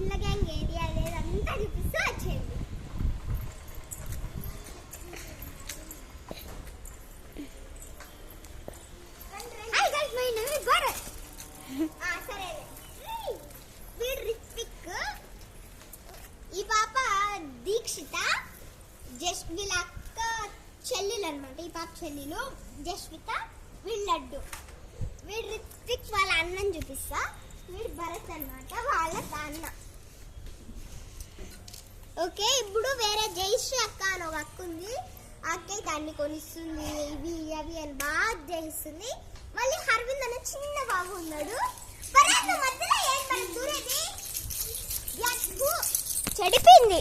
పిల్ల gang area లేదంతా చూపిస్తూ వచ్చేయండి. సరే, వీడు రిత్విక్, ఈ పాప దీక్షిత, వీళ్ళ అక్క చెల్లెలు అనమాట. ఈ పాప చెల్లెలు జస్విత, వీళ్ళ లడ్డు. వీడు రిత్విక్ వాళ్ళ అన్నని చూపిస్తా. వీడు భరత్ అనమాట, వాళ్ళ అన్న. ఓకే, ఇప్పుడు వేరే జయశ్రీ అక్క అని ఒక అక్క ఉంది. ఆ అక్క దాన్ని కొనిస్తుంది, ఇవి అవి అని బాగా చేస్తుంది. మళ్ళీ హర్వింద్ అనే చిన్న బాబు ఉన్నాడు. మధ్యలో చెడిపోయింది.